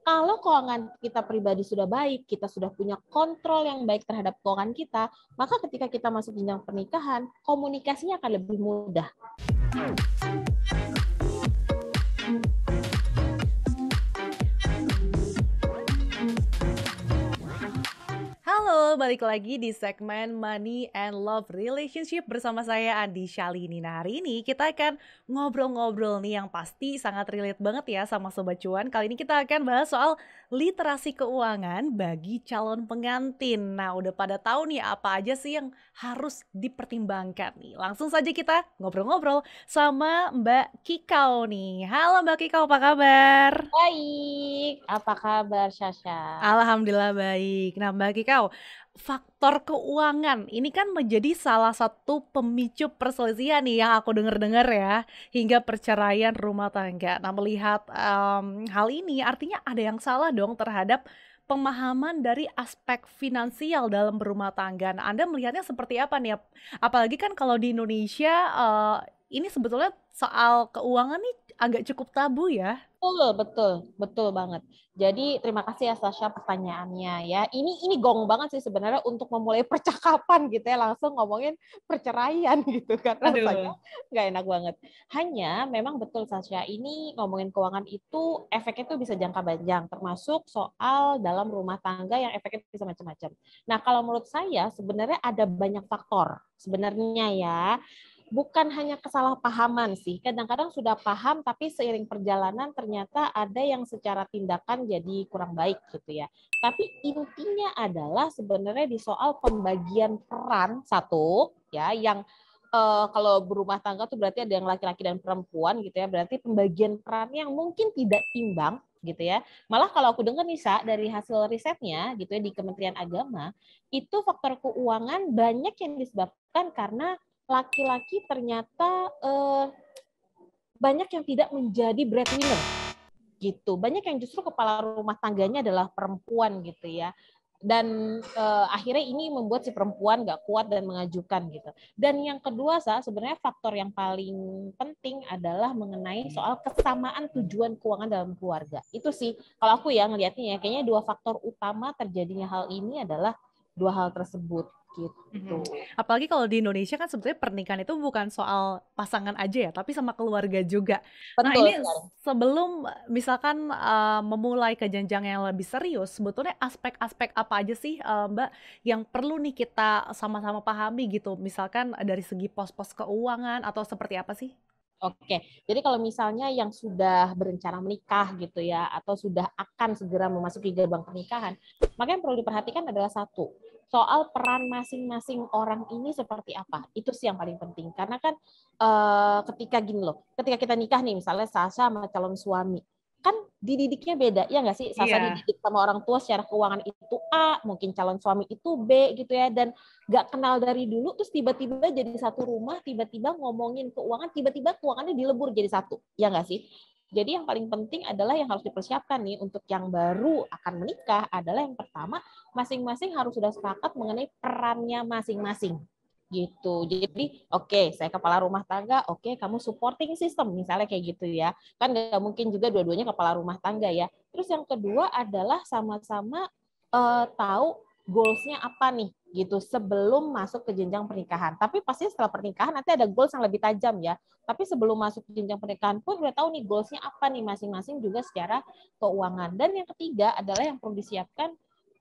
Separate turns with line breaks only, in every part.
Kalau keuangan kita pribadi sudah baik, kita sudah punya kontrol yang baik terhadap keuangan kita, maka ketika kita masuk jenjang pernikahan, komunikasinya akan lebih mudah.
Halo, balik lagi di segmen Money and Love Relationship bersama saya Andi Shalini. Nah, hari ini kita akan ngobrol-ngobrol nih yang pasti sangat relate banget ya sama Sobat Cuan. Kali ini kita akan bahas soal literasi keuangan bagi calon pengantin. Nah, udah pada tahu nih apa aja sih yang harus dipertimbangkan nih. Langsung saja kita ngobrol-ngobrol sama Mbak Kikau nih. Halo Mbak Kikau, apa kabar?
Baik, apa kabar Sasha?
Alhamdulillah baik. Nah, Mbak Kikau, faktor keuangan ini kan menjadi salah satu pemicu perselisihan nih yang aku dengar-dengar ya, hingga perceraian rumah tangga. Nah, melihat hal ini artinya ada yang salah dong terhadap pemahaman dari aspek finansial dalam berumah tangga. Nah, Anda melihatnya seperti apa nih? Apalagi kan kalau di Indonesia ini sebetulnya soal keuangan nih agak cukup tabu ya.
Betul, betul, betul banget. Jadi terima kasih ya Sasha pertanyaannya ya. Ini gong banget sih sebenarnya untuk memulai percakapan gitu ya, langsung ngomongin perceraian gitu kan rasanya
Aduh.
nggak enak banget. Hanya memang betul Sasha, ini ngomongin keuangan itu efeknya tuh bisa jangka panjang, termasuk soal dalam rumah tangga yang efeknya bisa macam-macam. Nah, kalau menurut saya sebenarnya ada banyak faktor sebenarnya ya, bukan hanya kesalahpahaman sih. Kadang-kadang sudah paham tapi seiring perjalanan ternyata ada yang secara tindakan jadi kurang baik gitu ya. Tapi intinya adalah sebenarnya di soal pembagian peran satu ya, yang kalau berumah tangga tuh berarti ada yang laki-laki dan perempuan gitu ya. Berarti pembagian peran yang mungkin tidak imbang gitu ya. Malah kalau aku dengar nih Sa, dari hasil risetnya gitu ya di Kementerian Agama, itu faktor keuangan banyak yang disebabkan karena laki-laki ternyata banyak yang tidak menjadi breadwinner gitu. Banyak yang justru kepala rumah tangganya adalah perempuan gitu ya. Dan akhirnya ini membuat si perempuan nggak kuat dan mengajukan gitu. Dan yang kedua sebenarnya faktor yang paling penting adalah mengenai soal kesamaan tujuan keuangan dalam keluarga. Itu sih kalau aku ya ngelihatnya ya, kayaknya dua faktor utama terjadinya hal ini adalah dua hal tersebut gitu.
Apalagi kalau di Indonesia kan sebetulnya pernikahan itu bukan soal pasangan aja ya, tapi sama keluarga juga. Nah,
Betul
ini
sekali.
sebelum misalkan memulai ke jenjang yang lebih serius, sebetulnya aspek-aspek apa aja sih Mbak yang perlu nih kita sama-sama pahami gitu? Misalkan dari segi pos-pos keuangan atau seperti apa sih?
Oke, jadi kalau misalnya yang sudah berencana menikah gitu ya, atau sudah akan segera memasuki gerbang pernikahan, maka yang perlu diperhatikan adalah satu, soal peran masing-masing orang ini seperti apa. Itu sih yang paling penting. Karena kan ketika gini loh, ketika kita nikah nih, misalnya Sasha sama calon suami, kan dididiknya beda, ya nggak sih? Sasha
Iya.
dididik sama orang tua secara keuangan itu A, mungkin calon suami itu B gitu ya, dan nggak kenal dari dulu, terus tiba-tiba jadi satu rumah, tiba-tiba ngomongin keuangan, tiba-tiba keuangannya dilebur jadi satu, ya nggak sih? Jadi yang paling penting adalah yang harus dipersiapkan nih untuk yang baru akan menikah adalah yang pertama, masing-masing harus sudah sepakat mengenai perannya masing-masing gitu. Jadi oke, saya kepala rumah tangga, oke kamu supporting system misalnya kayak gitu ya. Kan nggak mungkin juga dua-duanya kepala rumah tangga ya. Terus yang kedua adalah sama-sama tahu goals-nya apa nih gitu sebelum masuk ke jenjang pernikahan. Tapi pasti setelah pernikahan nanti ada goals yang lebih tajam ya. Tapi sebelum masuk ke jenjang pernikahan pun udah tahu nih goals-nya apa nih masing-masing juga secara keuangan. Dan yang ketiga adalah yang perlu disiapkan,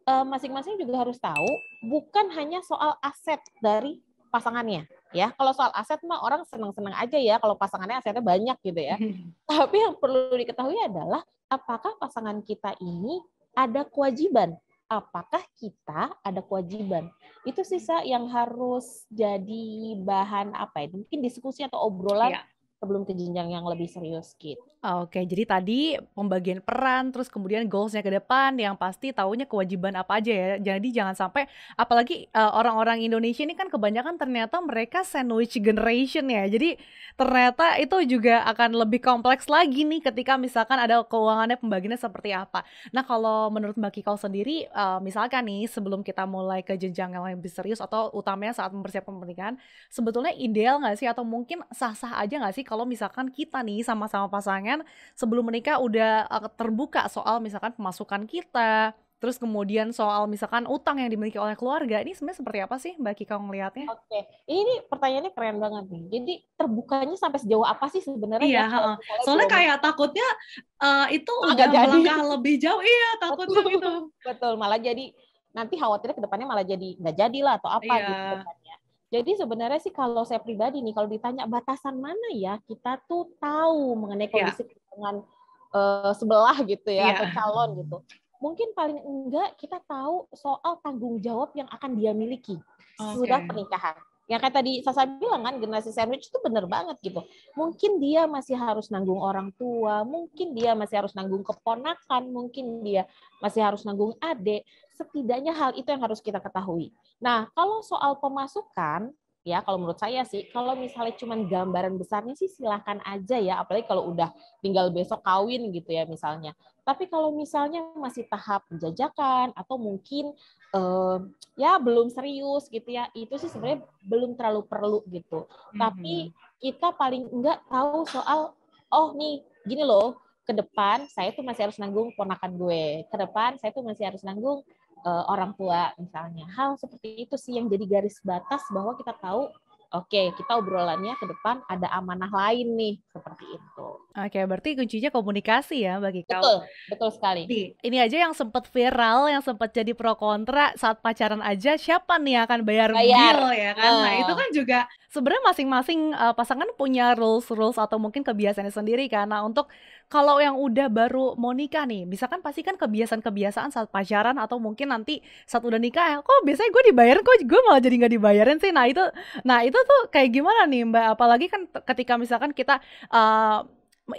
masing-masing juga harus tahu bukan hanya soal aset dari pasangannya ya. Kalau soal aset mah orang senang-senang aja ya kalau pasangannya asetnya banyak gitu ya. Tapi yang perlu diketahui adalah apakah pasangan kita ini ada kewajiban, apakah kita ada kewajiban. Itu sisa yang harus jadi bahan apa ya, mungkin diskusi atau obrolan
Iya.
sebelum ke jenjang yang lebih serius gitu.
Oke, jadi tadi pembagian peran, terus kemudian goals-nya ke depan, yang pasti taunya kewajiban apa aja ya. Jadi jangan sampai, apalagi orang-orang Indonesia ini kan kebanyakan ternyata mereka sandwich generation ya. Jadi ternyata itu juga akan lebih kompleks lagi nih ketika misalkan ada keuangannya pembagiannya seperti apa. Nah, kalau menurut Mbak Kikau sendiri, misalkan nih sebelum kita mulai ke jenjang yang lebih serius atau utamanya saat mempersiapkan pernikahan, sebetulnya ideal nggak sih atau mungkin sah-sah aja nggak sih kalau misalkan kita nih sama-sama pasangan sebelum menikah udah terbuka soal misalkan pemasukan kita, terus kemudian soal misalkan utang yang dimiliki oleh keluarga. Ini sebenarnya seperti apa sih Mbak Kika ngelihatnya?
Oke, ini pertanyaannya keren banget nih. Jadi terbukanya sampai sejauh apa sih sebenarnya
Iya,
ya kalau
heeh.
misalnya
Soalnya
belum
kayak takutnya itu
nggak
udah
jadi.
melangkah lebih jauh. Iya, takutnya
Betul,
gitu.
betul. Malah jadi nanti khawatirnya ke depannya malah jadi nggak jadilah atau apa
Iya.
gitu kan ya. Jadi sebenarnya sih kalau saya pribadi nih, kalau ditanya batasan mana ya kita tuh tahu mengenai
Iya,
kondisi keuangan sebelah gitu ya atau
iya.
calon gitu. Mungkin paling enggak kita tahu soal tanggung jawab yang akan dia miliki
Oke.
sudah pernikahan. Yang kayak tadi Sasa bilang kan generasi sandwich itu bener banget gitu. Mungkin dia masih harus nanggung orang tua, mungkin dia masih harus nanggung keponakan, mungkin dia masih harus nanggung adik. Setidaknya hal itu yang harus kita ketahui. Nah, kalau soal pemasukan, ya kalau menurut saya sih, kalau misalnya cuma gambaran besarnya sih silahkan aja ya, apalagi kalau udah tinggal besok kawin gitu ya misalnya. Tapi kalau misalnya masih tahap penjajakan atau mungkin ya belum serius gitu ya, itu sih sebenarnya belum terlalu perlu gitu. Tapi kita paling enggak tahu soal, oh nih gini loh, ke depan saya tuh masih harus nanggung ponakan gue, ke depan saya tuh masih harus nanggung orang tua misalnya. Hal seperti itu sih yang jadi garis batas bahwa kita tahu, oke, kita obrolannya ke depan ada amanah lain nih, seperti itu.
Oke, berarti kuncinya komunikasi ya bagi kau.
Betul, betul sekali.
Ini aja yang sempat viral, yang sempat jadi pro kontra saat pacaran aja, siapa nih yang akan bayar
Bayar.
Deal ya kan. Nah, itu kan juga
sebenarnya masing-masing pasangan punya rules atau mungkin kebiasaannya sendiri kan. Nah, untuk kalau yang udah baru mau nikah nih, misalkan pasti kan kebiasaan-kebiasaan saat pacaran atau mungkin nanti saat udah nikah, kok biasanya gue dibayarin, kok gue malah jadi nggak dibayarin sih. Nah itu tuh kayak gimana nih Mbak? Apalagi kan ketika misalkan kita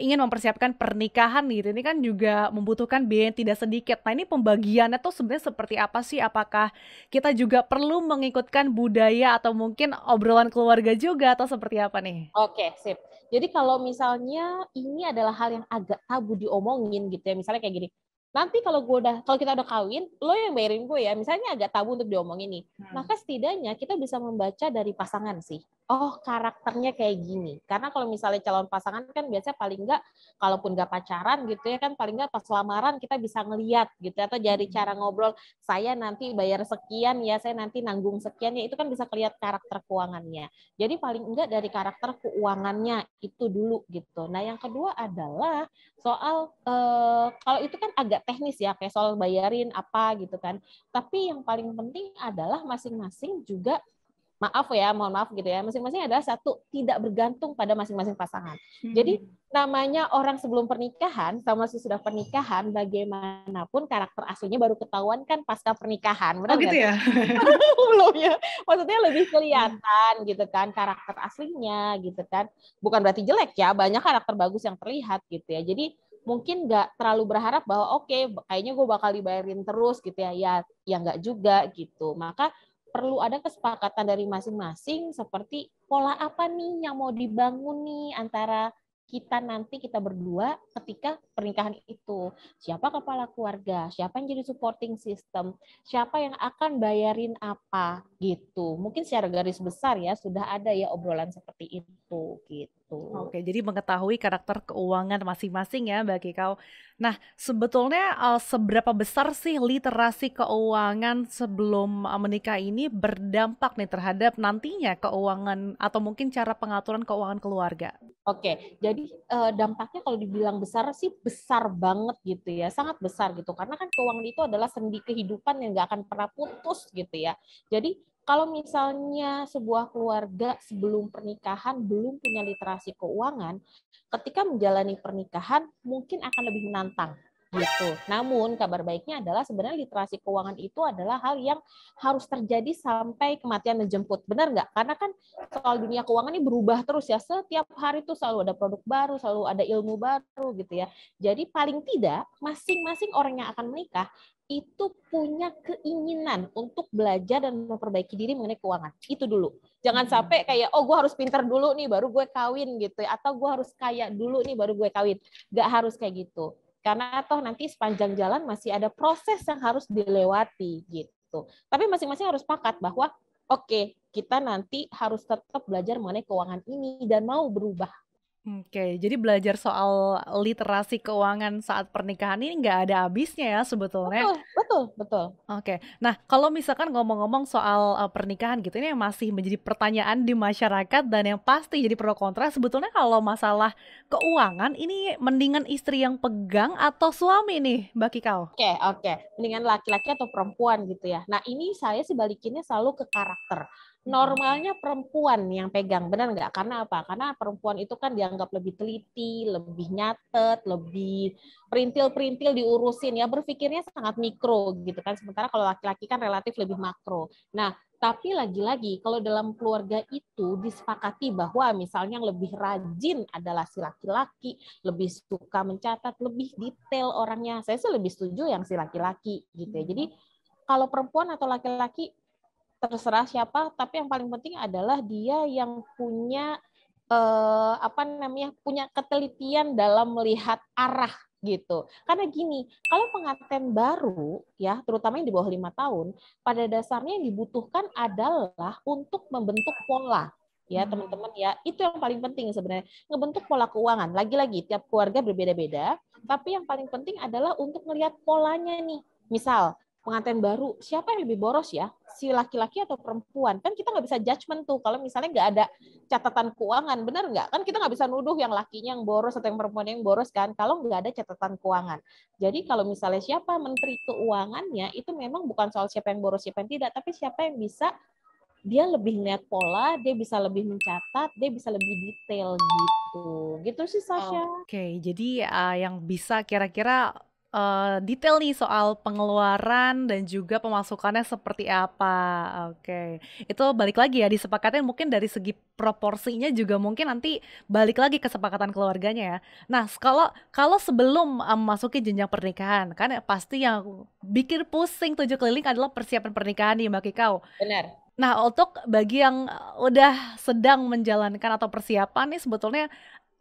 ingin mempersiapkan pernikahan gitu, ini kan juga membutuhkan biaya yang tidak sedikit. Nah ini pembagiannya tuh sebenarnya seperti apa sih? Apakah kita juga perlu mengikutkan budaya atau mungkin obrolan keluarga juga atau seperti apa nih?
Oke, sip. Jadi kalau misalnya ini adalah hal yang agak tabu diomongin gitu ya, misalnya kayak gini. Nanti kalau kita udah kawin, lo yang bayarin gue ya. Misalnya agak tabu untuk diomongin nih. Maka setidaknya kita bisa membaca dari pasangan sih. Oh, karakternya kayak gini. Karena kalau misalnya calon pasangan kan biasanya paling enggak, kalaupun enggak pacaran gitu ya kan, paling enggak pas lamaran kita bisa ngeliat gitu. Atau dari cara ngobrol, saya nanti bayar sekian ya, saya nanti nanggung sekian ya. Itu kan bisa kelihatan karakter keuangannya. Jadi paling enggak dari karakter keuangannya itu dulu gitu. Nah yang kedua adalah soal kalau itu kan agak teknis ya, kayak soal bayarin apa gitu kan. Tapi yang paling penting adalah masing-masing juga, mohon maaf gitu ya, masing-masing adalah satu, tidak bergantung pada masing-masing pasangan. Jadi namanya orang sebelum pernikahan sama sesudah pernikahan, bagaimanapun karakter aslinya baru ketahuan kan pasca pernikahan. Benar
gitu ya?
Belum ya. Maksudnya lebih kelihatan gitu kan karakter aslinya gitu kan. Bukan berarti jelek ya, banyak karakter bagus yang terlihat gitu ya. Jadi mungkin nggak terlalu berharap bahwa oke, kayaknya gue bakal dibayarin terus gitu ya. Ya nggak juga gitu. Maka perlu ada kesepakatan dari masing-masing seperti pola apa nih yang mau dibangun nih antara kita berdua ketika pernikahan itu. Siapa kepala keluarga, siapa yang jadi supporting system, siapa yang akan bayarin apa gitu. Mungkin secara garis besar ya sudah ada ya obrolan seperti itu gitu.
Oke, jadi mengetahui karakter keuangan masing-masing ya bagi kau. Nah, sebetulnya seberapa besar sih literasi keuangan sebelum menikah ini berdampak nih terhadap nantinya keuangan atau mungkin cara pengaturan keuangan keluarga?
Oke, jadi dampaknya kalau dibilang besar sih besar banget gitu ya, sangat besar gitu. Karena kan keuangan itu adalah sendi kehidupan yang nggak akan pernah putus gitu ya. Jadi kalau misalnya sebuah keluarga sebelum pernikahan belum punya literasi keuangan, ketika menjalani pernikahan mungkin akan lebih menantang gitu. Namun kabar baiknya adalah sebenarnya literasi keuangan itu adalah hal yang harus terjadi sampai kematian menjemput. Benar nggak? Karena kan soal dunia keuangan ini berubah terus ya. Setiap hari tuh selalu ada produk baru, selalu ada ilmu baru gitu ya. Jadi paling tidak masing-masing orang yang akan menikah itu punya keinginan untuk belajar dan memperbaiki diri mengenai keuangan. Itu dulu. Jangan sampai kayak, oh gue harus pintar dulu nih baru gue kawin gitu ya. Atau gue harus kaya dulu nih baru gue kawin. Nggak harus kayak gitu. Karena toh nanti sepanjang jalan masih ada proses yang harus dilewati gitu. Tapi masing-masing harus sepakat bahwa oke, kita nanti harus tetap belajar mengenai keuangan ini dan mau berubah.
Oke, jadi belajar soal literasi keuangan saat pernikahan ini nggak ada habisnya ya sebetulnya.
Betul, betul, betul.
Oke, nah kalau misalkan ngomong-ngomong soal pernikahan gitu, ini yang masih menjadi pertanyaan di masyarakat dan yang pasti jadi pro kontra. Sebetulnya kalau masalah keuangan ini mendingan istri yang pegang atau suami nih, Mbak Kikau?
Oke, oke. Mendingan laki-laki atau perempuan gitu ya. Nah, ini saya sih balikinnya selalu ke karakter. Normalnya perempuan yang pegang, benar nggak? Karena apa? Karena perempuan itu kan dianggap lebih teliti, lebih nyatet, lebih perintil-perintil diurusin ya, berpikirnya sangat mikro gitu kan. Sementara kalau laki-laki kan relatif lebih makro. Nah, tapi lagi-lagi kalau dalam keluarga itu disepakati bahwa misalnya yang lebih rajin adalah si laki-laki, lebih suka mencatat, lebih detail orangnya. Saya sih lebih setuju yang si laki-laki gitu ya. Jadi kalau perempuan atau laki-laki terserah siapa, tapi yang paling penting adalah dia yang punya punya ketelitian dalam melihat arah gitu. Karena gini, kalau pengantin baru ya, terutama yang di bawah 5 tahun, pada dasarnya yang dibutuhkan adalah untuk membentuk pola ya teman-teman ya. Itu yang paling penting sebenarnya, ngebentuk pola keuangan. Lagi-lagi tiap keluarga berbeda-beda, tapi yang paling penting adalah untuk melihat polanya nih. Misal pengantin baru, siapa yang lebih boros ya? Si laki-laki atau perempuan? Kan kita nggak bisa judgement tuh kalau misalnya nggak ada catatan keuangan, benar nggak? Kan kita nggak bisa nuduh yang lakinya yang boros atau yang perempuan yang boros kan, kalau nggak ada catatan keuangan. Jadi kalau misalnya siapa menteri keuangannya, itu memang bukan soal siapa yang boros, siapa yang tidak, tapi siapa yang bisa dia lebih lihat pola, dia bisa lebih mencatat, dia bisa lebih detail gitu. Gitu sih Sasha.
Oke, jadi yang bisa kira-kira detail nih soal pengeluaran dan juga pemasukannya seperti apa. Oke, itu balik lagi ya disepakatnya mungkin dari segi proporsinya juga mungkin nanti balik lagi kesepakatan keluarganya ya. Nah, kalau sebelum memasuki jenjang pernikahan, kan pasti yang bikin pusing tujuh keliling adalah persiapan pernikahan nih Mbak Kikau.
Benar.
Nah, untuk bagi yang udah sedang menjalankan atau persiapan nih sebetulnya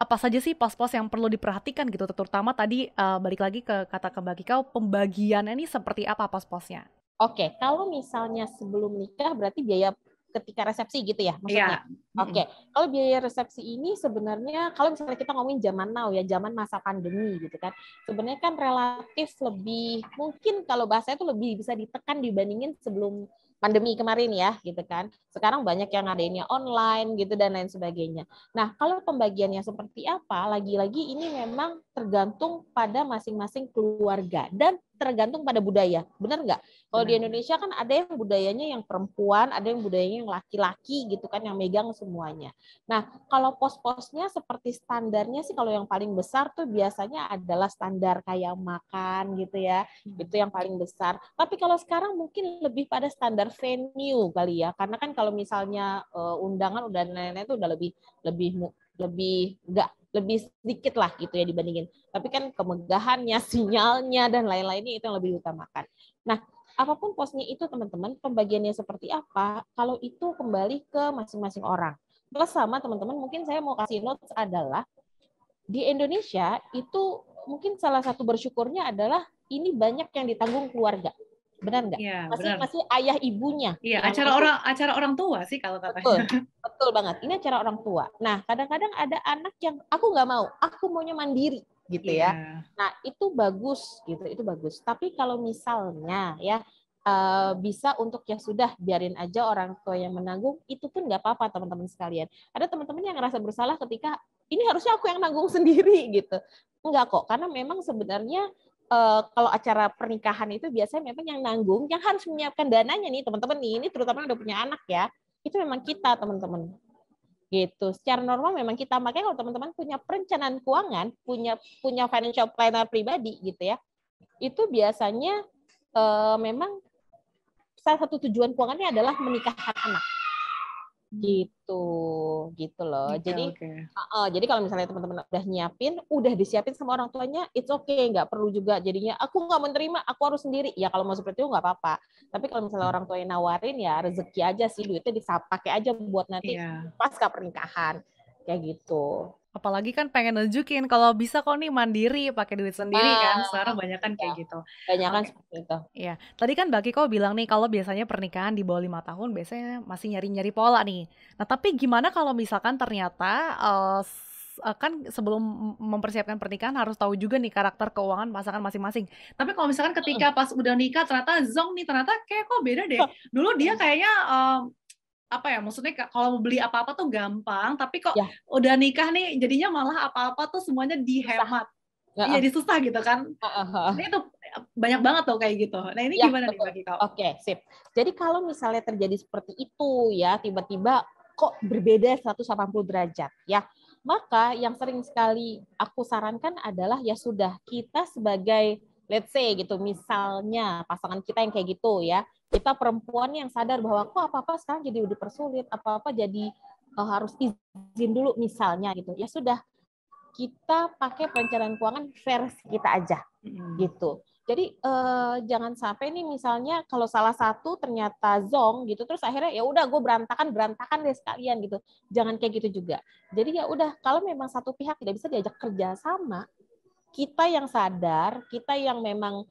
apa saja sih pos-pos yang perlu diperhatikan gitu, terutama tadi balik lagi ke kata ke Mbak Kikau, pembagiannya ini seperti apa pos-posnya?
Oke, kalau misalnya sebelum nikah berarti biaya ketika resepsi gitu ya maksudnya.
Iya.
Oke, kalau biaya resepsi ini sebenarnya kalau misalnya kita ngomongin zaman now ya, zaman masa pandemi gitu kan. Sebenarnya kan relatif lebih mungkin kalau bahasanya itu lebih bisa ditekan dibandingin sebelum pandemi kemarin ya gitu kan. Sekarang banyak yang ngadainnya online gitu dan lain sebagainya. Nah, kalau pembagiannya seperti apa? Lagi-lagi ini memang tergantung pada masing-masing keluarga dan tergantung pada budaya. Benar nggak? Kalau di Indonesia kan ada yang budayanya yang perempuan, ada yang budayanya yang laki-laki gitu kan yang megang semuanya. Nah, kalau pos-posnya seperti standarnya sih kalau yang paling besar tuh biasanya adalah standar kayak makan gitu ya. Itu yang paling besar. Tapi kalau sekarang mungkin lebih pada standar venue kali ya. Karena kan kalau misalnya undangan udah lain-lain itu udah lebih sedikit lah gitu ya dibandingin. Tapi kan kemegahannya, sinyalnya dan lain-lainnya itu yang lebih diutamakan. Nah, apapun posnya itu teman-teman, pembagiannya seperti apa, kalau itu kembali ke masing-masing orang. Plus sama teman-teman, mungkin saya mau kasih notes adalah di Indonesia itu mungkin salah satu bersyukurnya adalah ini banyak yang ditanggung keluarga. Benar nggak?
Iya,
Masih ayah ibunya.
Iya,
yang
acara orang tua sih kalau
betul,
katanya.
betul banget. Ini acara orang tua. Nah, kadang-kadang ada anak yang aku nggak mau, aku maunya mandiri gitu ya.
Iya.
Nah, itu bagus gitu, itu bagus. Tapi kalau misalnya ya bisa untuk yang sudah biarin aja orang tua yang menanggung, itu pun nggak apa-apa teman-teman sekalian. Ada teman-teman yang ngerasa bersalah ketika ini harusnya aku yang nanggung sendiri gitu. Enggak kok, karena memang sebenarnya kalau acara pernikahan itu biasanya memang yang nanggung, yang harus menyiapkan dananya nih teman-teman nih, ini terutama yang udah punya anak ya, itu memang kita teman-teman gitu. Secara normal memang kita, makanya kalau teman-teman punya perencanaan keuangan, punya financial planner pribadi gitu ya, itu biasanya memang salah satu tujuan keuangannya adalah menikahkan anak gitu loh. Jadi kalau misalnya teman-teman udah disiapin sama orang tuanya, it's okay, nggak perlu juga jadinya aku nggak menerima, aku harus sendiri. Ya kalau mau seperti itu nggak apa-apa. Tapi kalau misalnya orang tuanya nawarin ya rezeki aja sih, duitnya pakai aja buat nanti pasca pernikahan kayak gitu.
Apalagi kan pengen nunjukin kalau bisa kok nih mandiri pakai duit sendiri kan. Sekarang banyak kan kayak gitu.
Banyak kan seperti itu.
Iya, tadi kan Mbak Kiko bilang nih kalau biasanya pernikahan di bawah 5 tahun biasanya masih nyari-nyari pola nih. Nah, tapi gimana kalau misalkan ternyata kan sebelum mempersiapkan pernikahan harus tahu juga nih karakter keuangan pasangan masing-masing.
Tapi kalau misalkan ketika pas udah nikah ternyata zonk nih, ternyata kayak kok beda deh. Dulu dia kayaknya apa ya, maksudnya kalau mau beli apa-apa tuh gampang, tapi kok
Ya.
udah nikah nih jadinya malah apa-apa tuh semuanya dihemat. Jadi susah gitu kan. Ini tuh banyak banget tuh kayak gitu. Nah ini
Ya,
gimana nih
betul.
bagi kau?
Oke, sip. Jadi kalau misalnya terjadi seperti itu ya, tiba-tiba kok berbeda 180 derajat ya, maka yang sering sekali aku sarankan adalah ya sudah, kita sebagai let's say gitu, misalnya pasangan kita yang kayak gitu ya, kita perempuan yang sadar bahwa kok apa-apa sekarang jadi dipersulit, apa-apa jadi harus izin dulu misalnya gitu. Ya sudah, kita pakai perencanaan keuangan versi kita aja gitu. Jadi jangan sampai nih misalnya kalau salah satu ternyata zonk gitu, terus akhirnya ya udah gue berantakan deh sekalian gitu. Jangan kayak gitu juga. Jadi ya udah, kalau memang satu pihak tidak bisa diajak kerja sama, kita yang sadar, kita yang memang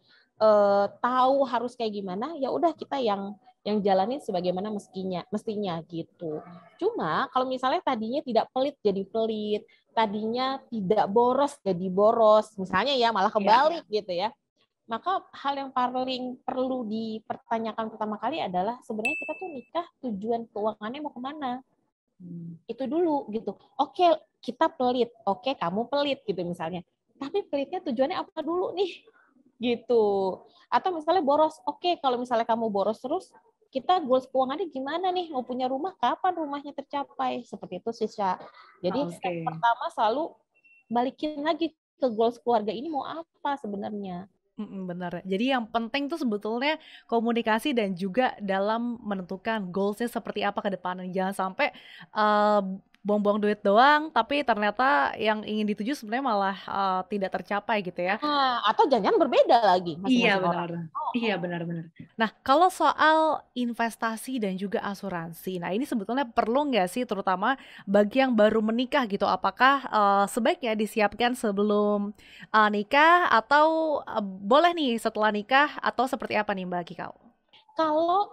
tahu harus kayak gimana, ya udah kita yang jalanin sebagaimana mestinya gitu. Cuma kalau misalnya tadinya tidak pelit jadi pelit, tadinya tidak boros jadi boros, misalnya ya malah kebalik gitu ya. Maka hal yang paling perlu dipertanyakan pertama kali adalah sebenarnya kita tuh nikah tujuan keuangannya mau kemana? Itu dulu gitu. Oke, kita pelit. Oke, kamu pelit gitu misalnya. Tapi pelitnya tujuannya apa dulu nih? Gitu. Atau misalnya boros. Oke, kalau misalnya kamu boros terus, kita goals keuangannya gimana nih? Mau punya rumah, kapan rumahnya tercapai? Seperti itu sih, Sya. Jadi step pertama selalu balikin lagi ke goals keluarga ini mau apa sebenarnya.
Benar. Jadi yang penting tuh sebetulnya komunikasi dan juga dalam menentukan goals-nya seperti apa ke depannya. Jangan sampai buang-buang duit doang, tapi ternyata yang ingin dituju sebenarnya malah tidak tercapai gitu ya.
Atau jangan berbeda lagi masing-masing
Iya
orang.
benar. Iya benar-benar.
Nah, kalau soal investasi dan juga asuransi, nah ini sebetulnya perlu nggak sih, terutama bagi yang baru menikah gitu? Apakah sebaiknya disiapkan sebelum nikah atau boleh nih setelah nikah, atau seperti apa nih Mbak Kikau?
Kalau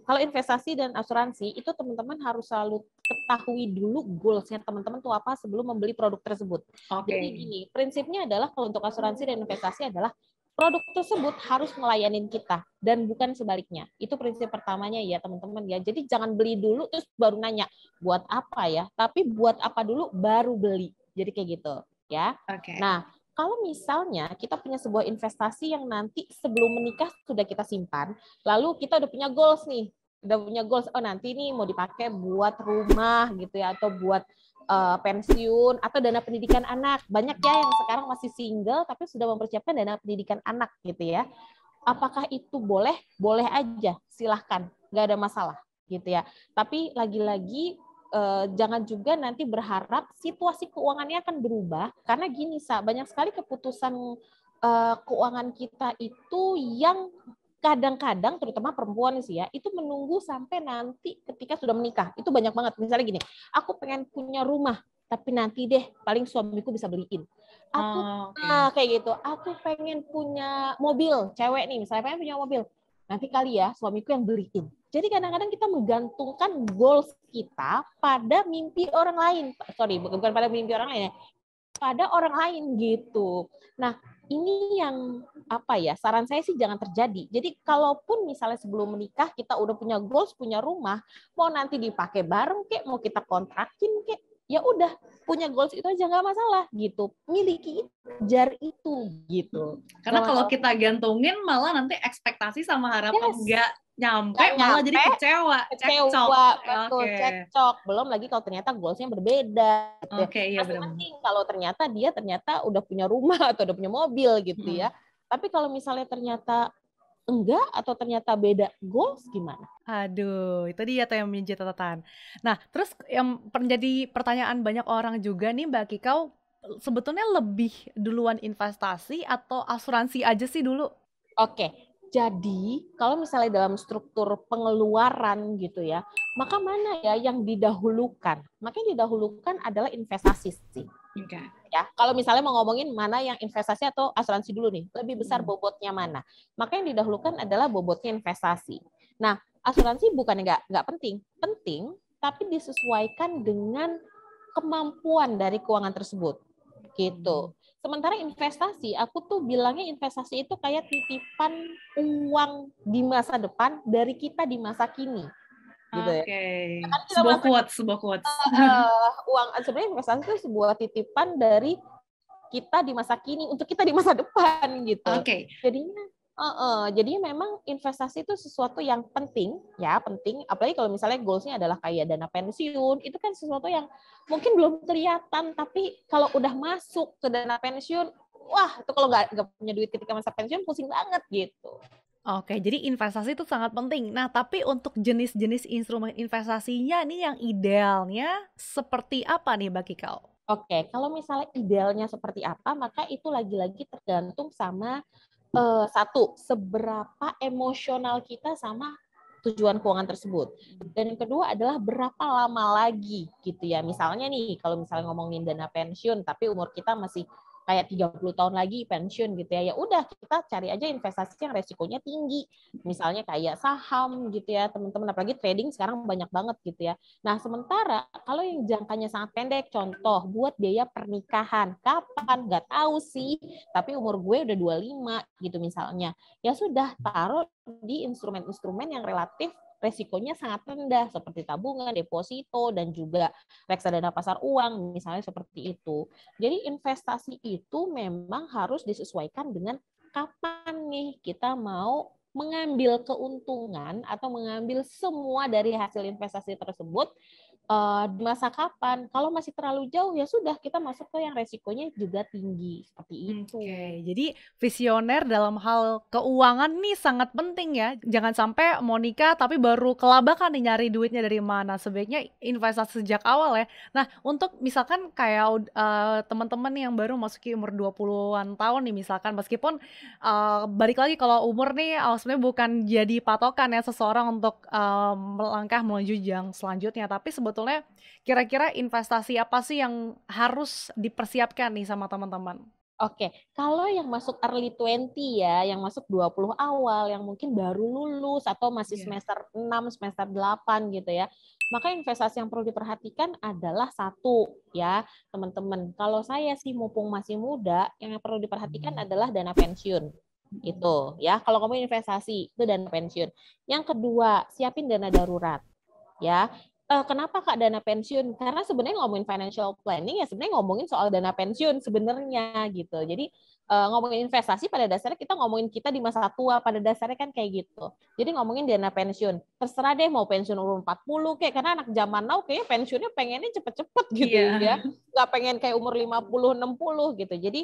kalau investasi dan asuransi itu teman-teman harus selalu ketahui dulu goals-nya teman-teman tuh apa sebelum membeli produk tersebut. Jadi gini, prinsipnya adalah kalau untuk asuransi dan investasi adalah produk tersebut harus melayanin kita dan bukan sebaliknya. Itu prinsip pertamanya ya teman-teman ya. Jadi jangan beli dulu terus baru nanya buat apa ya, tapi buat apa dulu baru beli. Jadi kayak gitu ya. Nah, kalau misalnya kita punya sebuah investasi yang nanti sebelum menikah sudah kita simpan, lalu kita udah punya goals nih, oh nanti nih mau dipakai buat rumah gitu ya, atau buat pensiun, atau dana pendidikan anak. Banyak ya yang sekarang masih single tapi sudah mempersiapkan dana pendidikan anak gitu ya. Apakah itu boleh? Boleh aja, silahkan, nggak ada masalah gitu ya. Tapi lagi-lagi jangan juga nanti berharap situasi keuangannya akan berubah, karena gini banyak sekali keputusan keuangan kita itu yang kadang-kadang terutama perempuan sih ya, itu menunggu sampai nanti ketika sudah menikah. Itu banyak banget. Misalnya gini, aku pengen punya rumah tapi nanti deh paling suamiku bisa beliin. Aku kayak gitu. Aku pengen punya mobil, cewek nih misalnya pengen punya mobil. Nanti kali ya suamiku yang beliin. Jadi kadang-kadang kita menggantungkan goals kita pada mimpi orang lain. Sorry, bukan pada mimpi orang lain ya. Pada orang lain gitu. Nah, ini yang apa ya? Saran saya sih jangan terjadi. Jadi kalaupun misalnya sebelum menikah kita udah punya goals, punya rumah, mau nanti dipakai bareng kek, mau kita kontrakin kek, ya udah punya goals itu aja nggak masalah gitu. Miliki jar itu gitu.
Karena kalau kita gantungin malah nanti ekspektasi sama harapan nggak nyampe, malah jadi kecewa,
betul, cekcok. Belum lagi kalau ternyata goalsnya berbeda.
Iya
masing-masing kalau ternyata dia udah punya rumah atau udah punya mobil gitu ya. Tapi kalau misalnya ternyata enggak atau ternyata beda goals gimana?
Aduh, itu dia tuh yang menjadi catatan. Nah, terus yang menjadi pertanyaan banyak orang juga nih Mbak Kikau, sebetulnya lebih duluan investasi atau asuransi aja sih dulu?
Oke, jadi kalau misalnya dalam struktur pengeluaran gitu ya, maka mana ya yang didahulukan? Maka yang didahulukan adalah investasi sih. Ya, kalau misalnya mau ngomongin mana yang investasi atau asuransi dulu nih, lebih besar bobotnya mana? Maka yang didahulukan adalah bobotnya investasi. Nah, asuransi bukan nggak penting, tapi disesuaikan dengan kemampuan dari keuangan tersebut gitu. Sementara investasi, aku tuh bilangnya investasi itu kayak titipan uang di masa depan dari kita di masa kini gitu ya.
Oke.
Kan kita
Sebuah
masa
quotes.
uang sebenarnya investasi itu sebuah titipan dari kita di masa kini untuk kita di masa depan gitu.
Oke.
Jadinya memang investasi itu sesuatu yang penting, apalagi kalau misalnya goals-nya adalah kayak dana pensiun, itu kan sesuatu yang mungkin belum kelihatan, tapi kalau udah masuk ke dana pensiun, wah itu kalau nggak punya duit ketika masa pensiun pusing banget gitu.
Oke, jadi investasi itu sangat penting. Nah, tapi untuk jenis-jenis instrumen investasinya nih yang idealnya seperti apa nih Mbak Kikau?
Oke, kalau misalnya idealnya seperti apa, maka itu lagi-lagi tergantung sama satu, seberapa emosional kita sama tujuan keuangan tersebut. Dan yang kedua adalah berapa lama lagi gitu ya. Misalnya nih, kalau misalnya ngomongin dana pensiun, tapi umur kita masih kayak 30 tahun lagi pensiun gitu ya. Ya udah kita cari aja investasi yang resikonya tinggi. Misalnya kayak saham gitu ya, teman-teman, apalagi trading sekarang banyak banget gitu ya. Nah, sementara kalau yang jangkanya sangat pendek, contoh buat biaya pernikahan. Kapan? Nggak tahu sih, tapi umur gue udah 25 gitu misalnya. Ya sudah, taruh di instrumen-instrumen yang relatif resikonya sangat rendah seperti tabungan, deposito, dan juga reksadana pasar uang misalnya seperti itu. Jadi investasi itu memang harus disesuaikan dengan kapan nih kita mau mengambil keuntungan atau mengambil semua dari hasil investasi tersebut di masa kapan. Kalau masih terlalu jauh ya sudah kita masuk ke yang resikonya juga tinggi seperti itu.
Oke, jadi visioner dalam hal keuangan nih sangat penting ya. Jangan sampai mau nikah tapi baru kelabakan nih nyari duitnya dari mana. Sebaiknya investasi sejak awal ya. Nah, untuk misalkan kayak teman-teman yang baru masuki umur 20-an tahun nih misalkan, meskipun balik lagi kalau umur nih sebenarnya bukan jadi patokan ya seseorang untuk melangkah menuju jenjang selanjutnya, tapi sebetulnya kira-kira investasi apa sih yang harus dipersiapkan nih sama teman-teman?
Oke, kalau yang masuk early 20 ya, yang masuk 20 awal, yang mungkin baru lulus atau masih semester 6, semester 8 gitu ya. Maka investasi yang perlu diperhatikan adalah satu ya, teman-teman. Kalau saya sih mumpung masih muda, yang perlu diperhatikan adalah dana pensiun. Itu ya, kalau kamu investasi itu dana pensiun. Yang kedua, siapin dana darurat. Ya, kenapa Kak dana pensiun? Karena sebenarnya ngomongin financial planning ya sebenarnya ngomongin soal dana pensiun sebenarnya gitu. Jadi ngomongin investasi pada dasarnya kita ngomongin kita di masa tua pada dasarnya kan kayak gitu. Jadi ngomongin dana pensiun. Terserah deh mau pensiun umur 40 kayak karena anak zaman now kayak pensiunnya pengennya cepet-cepet gitu ya. Nggak pengen kayak umur 50 60 gitu. Jadi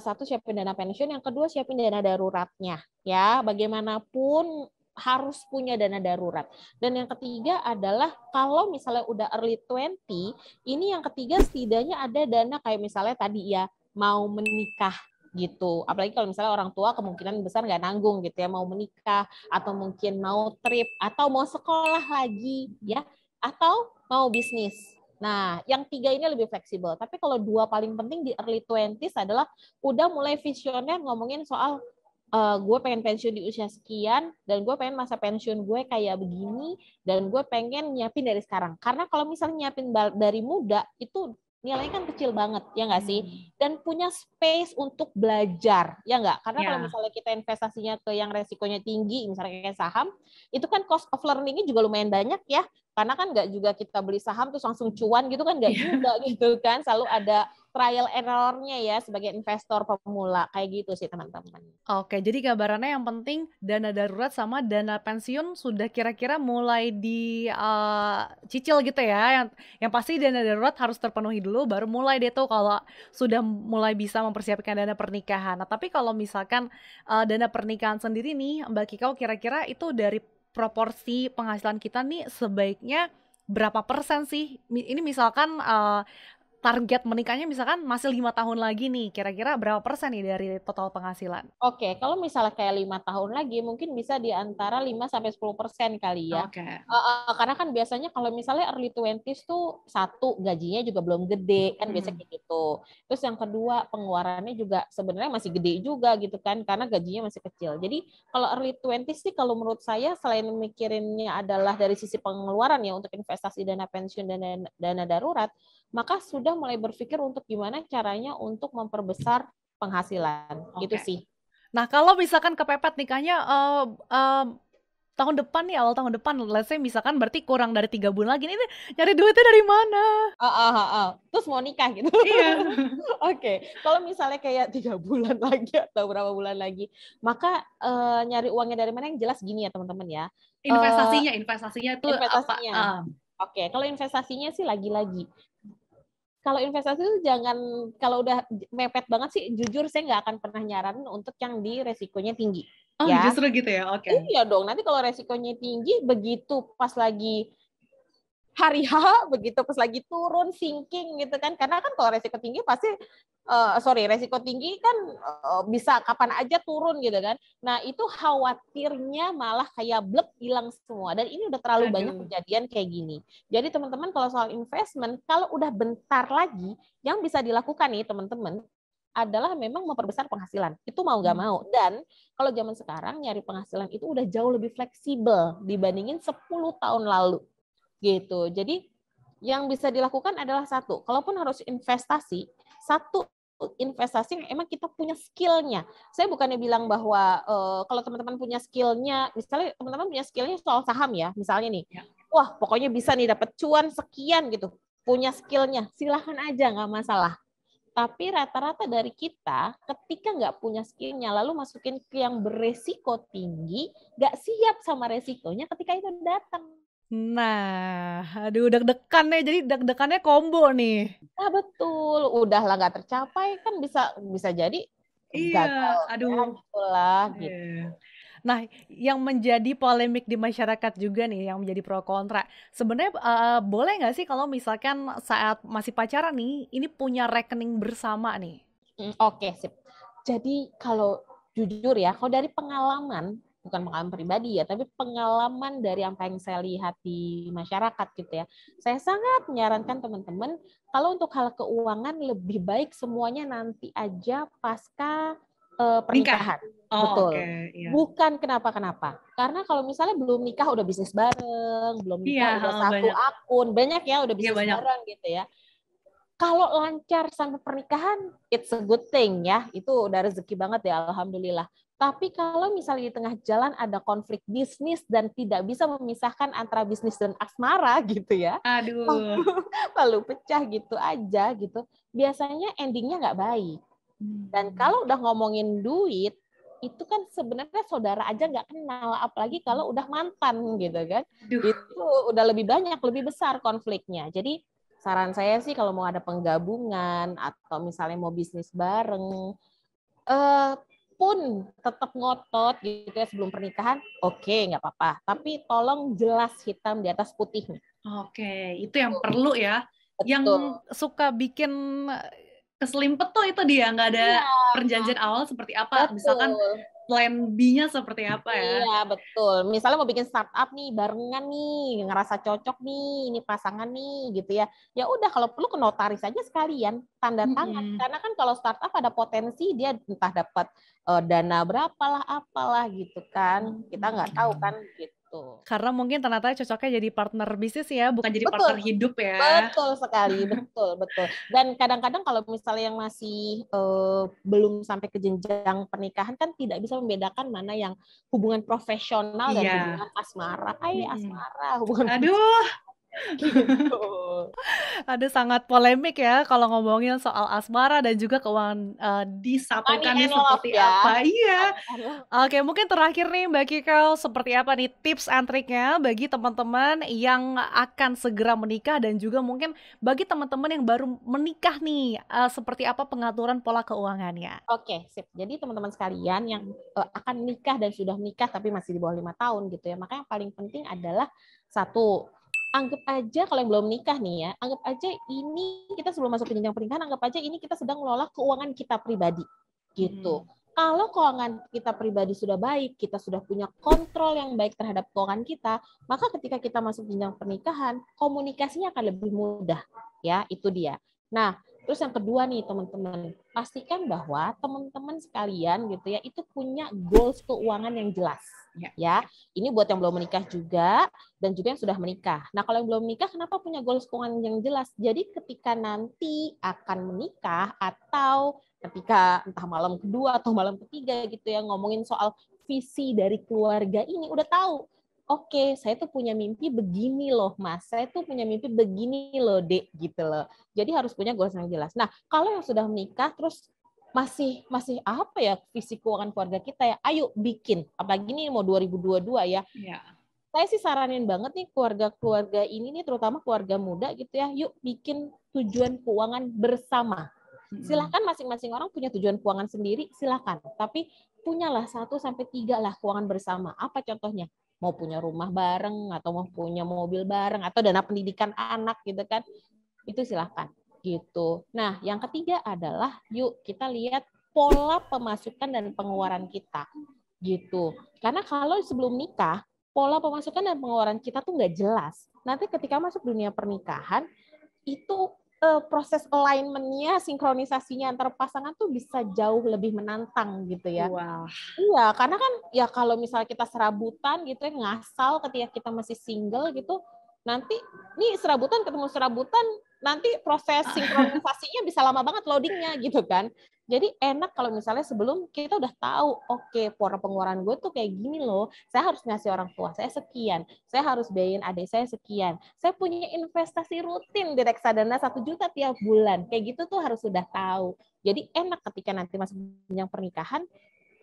satu siapin dana pensiun, yang kedua siapin dana daruratnya ya. Bagaimanapun harus punya dana darurat. Dan yang ketiga adalah kalau misalnya udah early 20, ini yang ketiga setidaknya ada dana kayak misalnya tadi ya, mau menikah gitu. Apalagi kalau misalnya orang tua kemungkinan besar nggak nanggung gitu ya, mau menikah atau mungkin mau trip atau mau sekolah lagi ya, atau mau bisnis. Nah, yang tiga ini lebih fleksibel. Tapi kalau dua paling penting di early 20s adalah udah mulai visioner ngomongin soal gue pengen pensiun di usia sekian dan gue pengen masa pensiun gue kayak begini dan gue pengen nyiapin dari sekarang. Karena kalau misalnya nyiapin dari muda itu nilainya kan kecil banget, ya nggak sih? Dan punya space untuk belajar, ya nggak? Karena kalau misalnya kita investasinya ke yang resikonya tinggi, misalnya kayak saham, itu kan cost of learning-nya juga lumayan banyak ya. Karena kan nggak juga kita beli saham terus langsung cuan gitu kan, nggak juga gitu kan. Selalu ada trial error-nya ya sebagai investor pemula, kayak gitu sih teman-teman.
Oke, jadi gambarannya yang penting dana darurat sama dana pensiun sudah kira-kira mulai dicicil gitu ya. Yang pasti dana darurat harus terpenuhi dulu, baru mulai deh tuh kalau sudah mulai bisa mempersiapkan dana pernikahan. Nah, tapi kalau misalkan dana pernikahan sendiri nih, Mbak Kikau kira-kira itu dari proporsi penghasilan kita nih sebaiknya berapa persen sih? Ini misalkan target menikahnya misalkan masih 5 tahun lagi nih, kira-kira berapa persen nih dari total penghasilan?
Oke, kalau misalnya kayak 5 tahun lagi mungkin bisa di antara 5-10% kali ya. Karena kan biasanya kalau misalnya early 20s tuh satu gajinya juga belum gede kan biasanya kayak gitu. Terus yang kedua pengeluarannya juga sebenarnya masih gede juga gitu kan karena gajinya masih kecil. Jadi kalau early 20s sih kalau menurut saya selain mikirinnya adalah dari sisi pengeluaran ya untuk investasi dana pensiun dan dana darurat, maka sudah mulai berpikir untuk gimana caranya untuk memperbesar penghasilan. Gitu
Oke.
sih.
Nah, kalau misalkan kepepet nikahnya tahun depan nih, awal tahun depan, let's say misalkan berarti kurang dari 3 bulan lagi, ini nyari duitnya dari mana?
Terus mau nikah gitu.
Iya.
Oke, kalau misalnya kayak 3 bulan lagi atau berapa bulan lagi, maka nyari uangnya dari mana yang jelas gini ya teman-teman ya.
Investasinya itu apa?
Investasinya. Oke, kalau investasinya sih lagi-lagi. Kalau investasi itu jangan, kalau udah mepet banget sih, jujur saya nggak akan pernah nyaranin untuk yang di resikonya tinggi.
Oh,
Ya,
justru gitu ya. Oke.
iya dong. Nanti kalau resikonya tinggi, begitu pas lagi hari H, begitu pas lagi turun sinking gitu kan, karena kan kalau resiko tinggi pasti resiko tinggi kan bisa kapan aja turun gitu kan. Nah itu khawatirnya malah kayak blek hilang semua, dan ini udah terlalu banyak kejadian kayak gini. Jadi teman-teman kalau soal investment, kalau udah bentar lagi, yang bisa dilakukan nih teman-teman adalah memang memperbesar penghasilan. Itu mau nggak mau. Dan kalau zaman sekarang nyari penghasilan itu udah jauh lebih fleksibel dibandingin 10 tahun lalu. Gitu. Jadi yang bisa dilakukan adalah satu, kalaupun harus investasi, satu investasi yang emang kita punya skillnya. Saya bukannya bilang bahwa kalau teman-teman punya skillnya, misalnya teman-teman punya skillnya soal saham ya, misalnya nih, wah pokoknya bisa nih dapat cuan sekian gitu, punya skillnya, silahkan aja, nggak masalah. Tapi rata-rata dari kita ketika nggak punya skillnya, lalu masukin ke yang beresiko tinggi, nggak siap sama resikonya ketika itu datang.
Nah, aduh deg-degan nih, jadi deg-degannya combo nih.
Nah betul, udahlah nggak tercapai kan bisa jadi gagal.
Aduh.
Itulah gitu.
Nah, yang menjadi polemik di masyarakat juga nih, yang menjadi pro kontra. Sebenarnya boleh nggak sih kalau misalkan saat masih pacaran nih, ini punya rekening bersama nih?
Oke, sip. Jadi kalau jujur ya, kalau dari pengalaman, bukan pengalaman pribadi ya, tapi pengalaman dari apa yang saya lihat di masyarakat gitu ya, saya sangat menyarankan teman-teman kalau untuk hal keuangan lebih baik semuanya nanti aja pasca pernikahan. Betul.
Iya.
Bukan kenapa-kenapa. Karena kalau misalnya belum nikah udah bisnis bareng, belum nikah udah satu akun, banyak ya udah bisnis bareng gitu ya. Kalau lancar sampai pernikahan, it's a good thing ya. Itu udah rezeki banget ya, alhamdulillah. Tapi kalau misalnya di tengah jalan ada konflik bisnis dan tidak bisa memisahkan antara bisnis dan asmara gitu ya, lalu pecah gitu aja gitu, biasanya endingnya nggak baik. Dan kalau udah ngomongin duit, itu kan sebenarnya saudara aja nggak kenal, apalagi kalau udah mantan gitu kan. Itu udah lebih banyak, lebih besar konfliknya. Jadi saran saya sih kalau mau ada penggabungan atau misalnya mau bisnis bareng, pun tetap ngotot gitu ya sebelum pernikahan, oke, nggak apa-apa. Tapi tolong jelas hitam di atas putih.
Oke, itu yang perlu ya.
Betul.
Yang
suka bikin
keselimpet tuh itu dia, nggak ada perjanjian awal seperti apa. Betul. Misalkan plan B-nya seperti apa ya.
Iya, betul. Misalnya mau bikin startup nih, barengan nih, ngerasa cocok nih, ini pasangan nih, gitu ya. Ya udah, kalau perlu ke notaris aja sekalian, tanda tangan. Karena kan kalau startup ada potensi dia entah dapat dana berapalah, apalah gitu kan. Kita nggak tahu kan gitu.
Karena mungkin ternyata cocoknya jadi partner bisnis ya, bukan jadi partner hidup ya.
Betul sekali, betul. Dan kadang-kadang kalau misalnya yang masih belum sampai ke jenjang pernikahan kan tidak bisa membedakan mana yang hubungan profesional dan hubungan asmara. Asmara, hubungan
gitu. Aduh, sangat polemik ya kalau ngomongin soal asmara dan juga keuangan
disatukannya seperti apa. Iya.
Oke, mungkin terakhir nih Mbak Kikau, seperti apa nih tips and triknya bagi teman-teman yang akan segera menikah dan juga mungkin bagi teman-teman yang baru menikah nih, seperti apa pengaturan pola keuangannya?
Oke, sip. Jadi teman-teman sekalian yang akan nikah dan sudah menikah tapi masih di bawah 5 tahun gitu ya, maka yang paling penting adalah satu, anggap aja kalau yang belum nikah nih ya, anggap aja ini kita sebelum masuk ke jenjang pernikahan, anggap aja ini kita sedang mengelola keuangan kita pribadi gitu. Kalau keuangan kita pribadi sudah baik, kita sudah punya kontrol yang baik terhadap keuangan kita, maka ketika kita masuk jenjang pernikahan, komunikasinya akan lebih mudah ya, itu dia. Nah, terus yang kedua nih teman-teman, pastikan bahwa teman-teman sekalian gitu ya, itu punya goals keuangan yang jelas. Ya, ini buat yang belum menikah juga dan juga yang sudah menikah. Nah, kalau yang belum menikah, kenapa punya goals keuangan yang jelas? Jadi ketika nanti akan menikah atau ketika entah malam kedua atau malam ketiga gitu ya, ngomongin soal visi dari keluarga ini, udah tahu. Oke, saya tuh punya mimpi begini loh, Mas. Saya tuh punya mimpi begini loh, Dek, gitu loh. Jadi harus punya goals yang jelas. Nah, kalau yang sudah menikah terus masih apa ya visi keuangan keluarga kita ya, ayo bikin, apalagi ini mau 2022 ya. Saya sih saranin banget nih keluarga-keluarga ini nih, terutama keluarga muda gitu ya, yuk bikin tujuan keuangan bersama. Silahkan masing-masing orang punya tujuan keuangan sendiri, silahkan, tapi punyalah 1-3 lah keuangan bersama. Apa contohnya? Mau punya rumah bareng, atau mau punya mobil bareng, atau dana pendidikan anak gitu kan, itu silahkan gitu. Nah, yang ketiga adalah yuk kita lihat pola pemasukan dan pengeluaran kita gitu. Karena kalau sebelum nikah, pola pemasukan dan pengeluaran kita tuh nggak jelas. Nanti ketika masuk dunia pernikahan, itu proses alignment-nya, sinkronisasinya antar pasangan tuh bisa jauh lebih menantang gitu ya.
Wah.
Iya, karena kan ya kalau misalnya kita serabutan gitu ya, ngasal ketika kita masih single gitu, nanti nih serabutan ketemu serabutan, nanti proses sinkronisasinya bisa lama banget loadingnya gitu kan. Jadi enak kalau misalnya sebelum kita udah tahu, oke, pola pengeluaran gue tuh kayak gini loh, saya harus ngasih orang tua saya sekian, saya harus biayain adik saya sekian, saya punya investasi rutin di reksadana 1 juta tiap bulan, kayak gitu tuh harus sudah tahu. Jadi enak ketika nanti masuk jenjang pernikahan,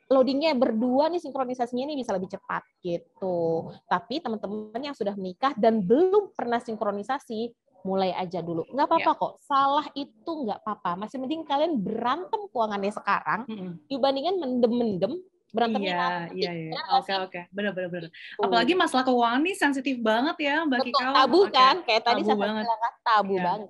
loadingnya berdua nih, sinkronisasinya ini bisa lebih cepat gitu. Tapi teman-teman yang sudah menikah dan belum pernah sinkronisasi, mulai aja dulu. Nggak apa-apa kok, salah itu nggak apa-apa. Masih mending kalian berantem keuangannya sekarang, dibandingkan mendem-mendem, berantemnya nanti.
Iya. Oke. Benar. Apalagi masalah keuangan nih sensitif banget ya, Mbak Kikau.
Tabu kan, kayak tadi saya
bilang
kan, tabu banget.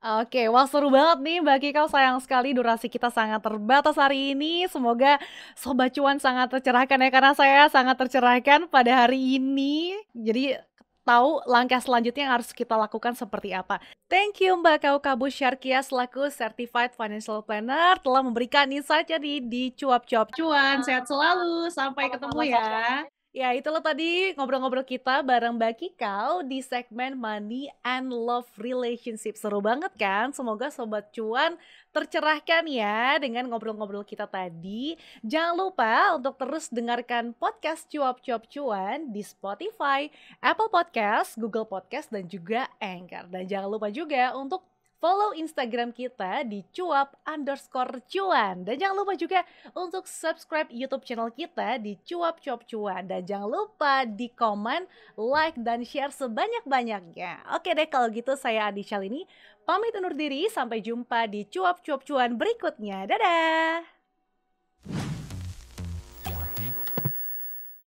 Oke, wah seru banget nih Mbak Kikau, sayang sekali durasi kita sangat terbatas hari ini. Semoga Sobat Cuan sangat tercerahkan ya, karena saya sangat tercerahkan pada hari ini. Jadi tahu langkah selanjutnya yang harus kita lakukan seperti apa. Thank you Mbak Kaukabu Syarkia selaku Certified Financial Planner telah memberikan insight-nya di Cuap-Cuap
Cuan. Sehat selalu, sampai ketemu ya.
Ya, itulah tadi ngobrol-ngobrol kita bareng Mbak Kikau di segmen Money and Love Relationship. Seru banget kan? Semoga Sobat Cuan tercerahkan ya dengan ngobrol-ngobrol kita tadi. Jangan lupa untuk terus dengarkan podcast Cuap-Cuap Cuan di Spotify, Apple Podcast, Google Podcast, dan juga Anchor. Dan jangan lupa juga untuk follow Instagram kita di cuap_cuan. Dan jangan lupa juga untuk subscribe YouTube channel kita di Cuap-Cuap Cuan. Dan jangan lupa di komen, like, dan share sebanyak-banyaknya. Oke deh, kalau gitu saya Adi Shalini pamit undur diri. Sampai jumpa di Cuap-Cuap Cuan berikutnya. Dadah!